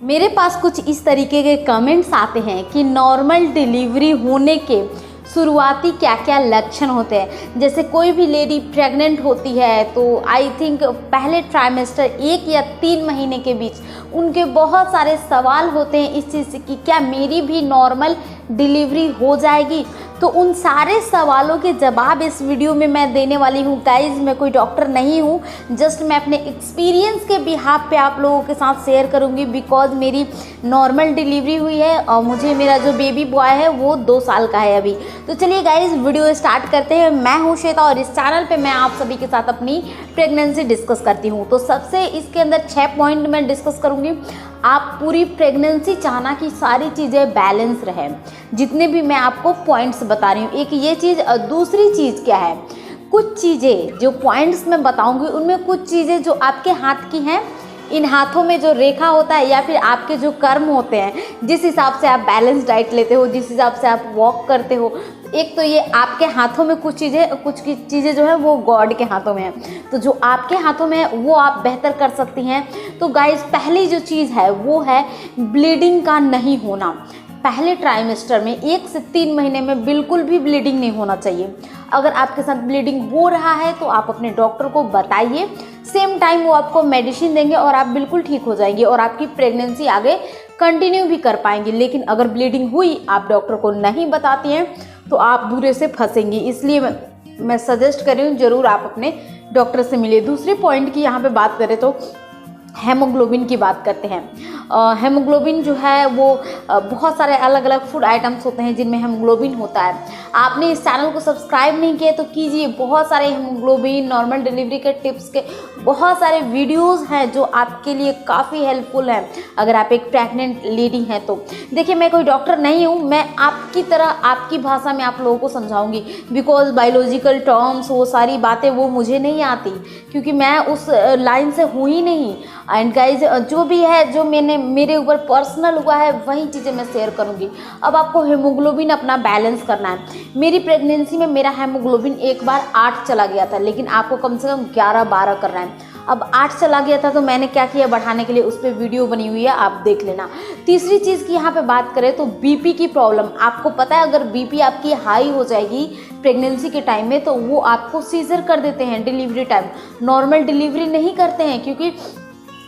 मेरे पास कुछ इस तरीके के कमेंट्स आते हैं कि नॉर्मल डिलीवरी होने के शुरुआती क्या क्या लक्षण होते हैं। जैसे कोई भी लेडी प्रेग्नेंट होती है तो आई थिंक पहले ट्राइमेस्टर 1 या 3 महीने के बीच उनके बहुत सारे सवाल होते हैं इस चीज़ से कि क्या मेरी भी नॉर्मल डिलीवरी हो जाएगी। तो उन सारे सवालों के जवाब इस वीडियो में मैं देने वाली हूँ। गाइज, मैं कोई डॉक्टर नहीं हूँ, जस्ट मैं अपने एक्सपीरियंस के बिहाफ पे आप लोगों के साथ शेयर करूँगी। बिकॉज मेरी नॉर्मल डिलीवरी हुई है और मुझे मेरा जो बेबी बॉय है वो 2 साल का है अभी। तो चलिए गाइज, वीडियो स्टार्ट करते हैं। मैं हूँ श्वेता और इस चैनल पे मैं आप सभी के साथ अपनी प्रेगनेंसी डिस्कस करती हूँ। तो सबसे इसके अंदर 6 पॉइंट मैं डिस्कस करूँगी। आप पूरी प्रेगनेंसी चाहना कि सारी चीज़ें बैलेंस रहें, जितने भी मैं आपको पॉइंट्स बता रही हूँ। एक ये चीज़, दूसरी चीज़ क्या है, कुछ चीज़ें जो पॉइंट्स मैं बताऊँगी उनमें कुछ चीज़ें जो आपके हाथ की हैं, इन हाथों में जो रेखा होता है या फिर आपके जो कर्म होते हैं, जिस हिसाब से आप बैलेंस डाइट लेते हो, जिस हिसाब से आप वॉक करते हो, एक तो ये आपके हाथों में कुछ चीज़ें जो है वो गॉड के हाथों में है। तो जो आपके हाथों में है वो आप बेहतर कर सकती हैं। तो गाइज, पहली जो चीज़ है वो है ब्लीडिंग का नहीं होना। पहले ट्राइमेस्टर में 1 से 3 महीने में बिल्कुल भी ब्लीडिंग नहीं होना चाहिए। अगर आपके साथ ब्लीडिंग हो रहा है तो आप अपने डॉक्टर को बताइए। सेम टाइम वो आपको मेडिसिन देंगे और आप बिल्कुल ठीक हो जाएंगे और आपकी प्रेगनेंसी आगे कंटिन्यू भी कर पाएंगे। लेकिन अगर ब्लीडिंग हुई, आप डॉक्टर को नहीं बताती हैं, तो आप बुरे से फंसेंगी। इसलिए मैं सजेस्ट कर रही हूँ, ज़रूर आप अपने डॉक्टर से मिलिए। दूसरे पॉइंट की यहाँ पे बात करें तो हेमोग्लोबिन की बात करते हैं। हेमोग्लोबिन जो है वो बहुत सारे अलग अलग फूड आइटम्स होते हैं जिनमें हेमोग्लोबिन होता है। आपने इस चैनल को सब्सक्राइब नहीं किया तो कीजिए। बहुत सारे हेमोग्लोबिन, नॉर्मल डिलीवरी के टिप्स के बहुत सारे वीडियोस हैं जो आपके लिए काफ़ी हेल्पफुल हैं अगर आप एक प्रेग्नेंट लेडी हैं तो। देखिए, मैं कोई डॉक्टर नहीं हूँ, मैं आपकी तरह आपकी भाषा में आप लोगों को समझाऊंगी। बिकॉज बायोलॉजिकल टर्म्स, वो सारी बातें वो मुझे नहीं आती क्योंकि मैं उस लाइन से हूँ ही नहीं। एंड गाइज, जो भी है, जो मेरे ऊपर पर्सनल हुआ है वही चीज़ें मैं शेयर करूँगी। अब आपको हेमोग्लोबिन अपना बैलेंस करना है। मेरी प्रेगनेंसी में मेरा हेमोग्लोबिन एक बार 8 चला गया था, लेकिन आपको कम से कम 11-12 करना है। अब 8 चला गया था तो मैंने क्या किया बढ़ाने के लिए, उस पर वीडियो बनी हुई है, आप देख लेना। तीसरी चीज़ की यहाँ पे बात करें तो बीपी की प्रॉब्लम। आपको पता है अगर बीपी आपकी हाई हो जाएगी प्रेगनेंसी के टाइम में तो वो आपको सीजर कर देते हैं डिलीवरी टाइम। नॉर्मल डिलीवरी नहीं करते हैं क्योंकि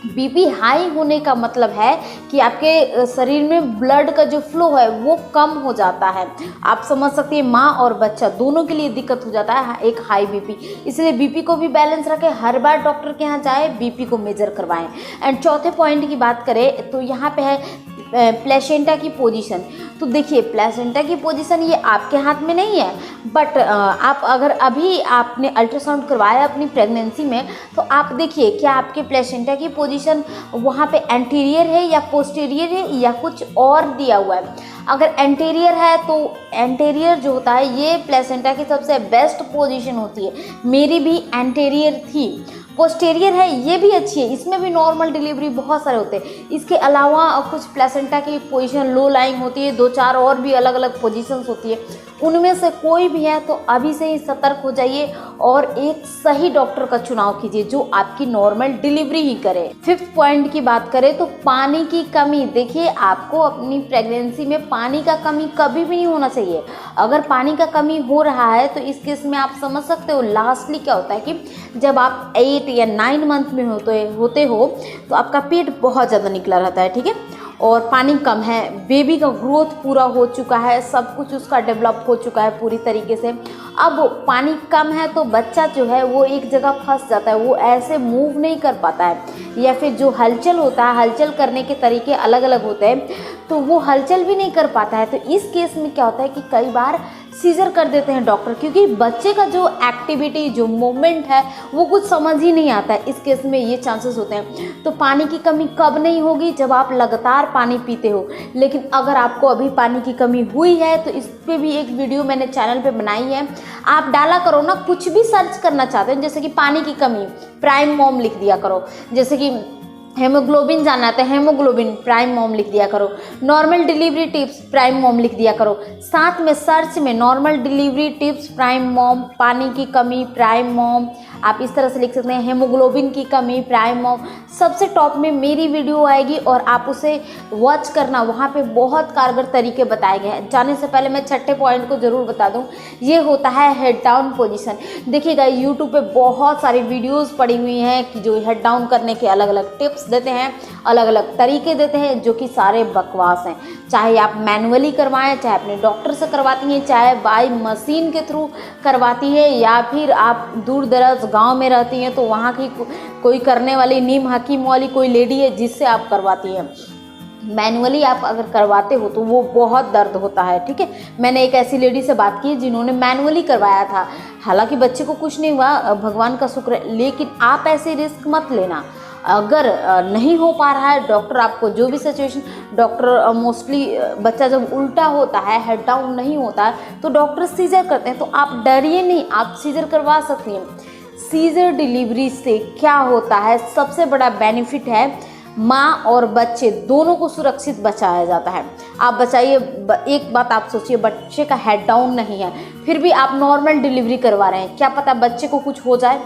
बीपी हाई होने का मतलब है कि आपके शरीर में ब्लड का जो फ्लो है वो कम हो जाता है। आप समझ सकते हैं, माँ और बच्चा दोनों के लिए दिक्कत हो जाता है एक हाई बीपी। इसलिए बीपी को भी बैलेंस रखें, हर बार डॉक्टर के यहाँ जाए, बीपी को मेजर करवाएं। एंड चौथे पॉइंट की बात करें तो यहाँ पे है प्लेसेंटा की पोजीशन। तो देखिए, प्लेसेंटा की पोजीशन ये आपके हाथ में नहीं है, बट आप अगर अभी आपने अल्ट्रासाउंड करवाया अपनी प्रेगनेंसी में तो आप देखिए क्या आपके प्लेसेंटा की पोजीशन वहाँ पे एंटीरियर है या पोस्टीरियर है या कुछ और दिया हुआ है। अगर एंटीरियर है तो एंटीरियर जो होता है ये प्लेसेंटा की सबसे बेस्ट पोजीशन होती है। मेरी भी एंटीरियर थी। पोस्टीरियर है, ये भी अच्छी है, इसमें भी नॉर्मल डिलीवरी बहुत सारे होते हैं। इसके अलावा कुछ प्लेसेंटा की पोजीशन लो लाइंग होती है, 2-4 और भी अलग अलग पोजीशंस होती है। उनमें से कोई भी है तो अभी से ही सतर्क हो जाइए और एक सही डॉक्टर का चुनाव कीजिए जो आपकी नॉर्मल डिलीवरी ही करे। 5th पॉइंट की बात करें तो पानी की कमी। देखिए, आपको अपनी प्रेगनेंसी में पानी का कमी कभी भी नहीं होना चाहिए। अगर पानी का कमी हो रहा है तो इस केस में आप समझ सकते हो लास्टली क्या होता है कि जब आप 8 या 9 मंथ में होते हो तो आपका पेट बहुत ज़्यादा निकला रहता है, ठीक है, और पानी कम है, बेबी का ग्रोथ पूरा हो चुका है, सब कुछ उसका डेवलप हो चुका है पूरी तरीके से। अब पानी कम है तो बच्चा जो है वो एक जगह फंस जाता है, वो ऐसे मूव नहीं कर पाता है या फिर जो हलचल होता है, हलचल करने के तरीके अलग अलग होते हैं, तो वो हलचल भी नहीं कर पाता है। तो इस केस में क्या होता है कि कई बार सीजर कर देते हैं डॉक्टर क्योंकि बच्चे का जो एक्टिविटी, जो मूवमेंट है वो कुछ समझ ही नहीं आता है। इस केस में ये चांसेस होते हैं। तो पानी की कमी कब नहीं होगी? जब आप लगातार पानी पीते हो। लेकिन अगर आपको अभी पानी की कमी हुई है तो इस पर भी एक वीडियो मैंने चैनल पे बनाई है, आप डाला करो ना, कुछ भी सर्च करना चाहते हैं, जैसे कि पानी की कमी प्राइम मॉम लिख दिया करो, जैसे कि हेमोग्लोबिन जानना है तो हेमोग्लोबिन प्राइम मॉम लिख दिया करो, normal delivery tips prime mom लिख दिया करो, साथ में सर्च में normal delivery tips prime mom, पानी की कमी प्राइम मॉम, आप इस तरह से लिख सकते हैं हेमोग्लोबिन की कमी, प्राइमम, सबसे टॉप में मेरी वीडियो आएगी और आप उसे वॉच करना, वहाँ पे बहुत कारगर तरीके बताए गए हैं। जाने से पहले मैं छठे पॉइंट को ज़रूर बता दूँ, ये होता है हेड डाउन पोजीशन। देखिएगा यूट्यूब पे बहुत सारी वीडियोस पड़ी हुई हैं कि जो हेड डाउन करने के अलग अलग टिप्स देते हैं, अलग अलग तरीके देते हैं, जो कि सारे बकवास हैं। चाहे आप मैनुअली करवाएं, चाहे अपने डॉक्टर से करवाती हैं, चाहे बाई मशीन के थ्रू करवाती है, या फिर आप दूर दराज गांव में रहती हैं तो वहाँ की कोई करने वाली नीम हकीम वाली कोई लेडी है जिससे आप करवाती हैं। मैनुअली आप अगर करवाते हो तो वो बहुत दर्द होता है, ठीक है। मैंने एक ऐसी लेडी से बात की जिन्होंने मैनुअली करवाया था, हालांकि बच्चे को कुछ नहीं हुआ, भगवान का शुक्र है, लेकिन आप ऐसे रिस्क मत लेना। अगर नहीं हो पा रहा है, डॉक्टर आपको जो भी सिचुएशन, डॉक्टर मोस्टली बच्चा जब उल्टा होता है, हेड डाउन नहीं होता है, तो डॉक्टर सीजर करते हैं, तो आप डरिए नहीं, आप सीजर करवा सकती हैं। सीजर डिलीवरी से क्या होता है, सबसे बड़ा बेनिफिट है माँ और बच्चे दोनों को सुरक्षित बचाया जाता है। आप बचाइए, एक बात आप सोचिए, बच्चे का हेड डाउन नहीं है, फिर भी आप नॉर्मल डिलीवरी करवा रहे हैं, क्या पता बच्चे को कुछ हो जाए,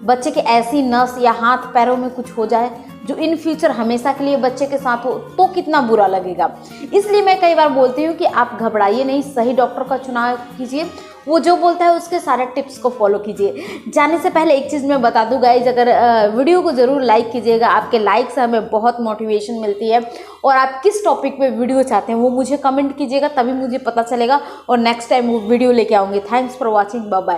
बच्चे के ऐसी नस या हाथ पैरों में कुछ हो जाए जो इन फ्यूचर हमेशा के लिए बच्चे के साथ हो, तो कितना बुरा लगेगा। इसलिए मैं कई बार बोलती हूँ कि आप घबराइए नहीं, सही डॉक्टर का चुनाव कीजिए, वो जो बोलता है उसके सारे टिप्स को फॉलो कीजिए। जाने से पहले एक चीज़ मैं बता दूँ गाइज, अगर वीडियो को ज़रूर लाइक कीजिएगा, आपके लाइक से हमें बहुत मोटिवेशन मिलती है, और आप किस टॉपिक पे वीडियो चाहते हैं वो मुझे कमेंट कीजिएगा, तभी मुझे पता चलेगा और नेक्स्ट टाइम वो वीडियो लेके आऊँगी। Thanks for watching, bye bye.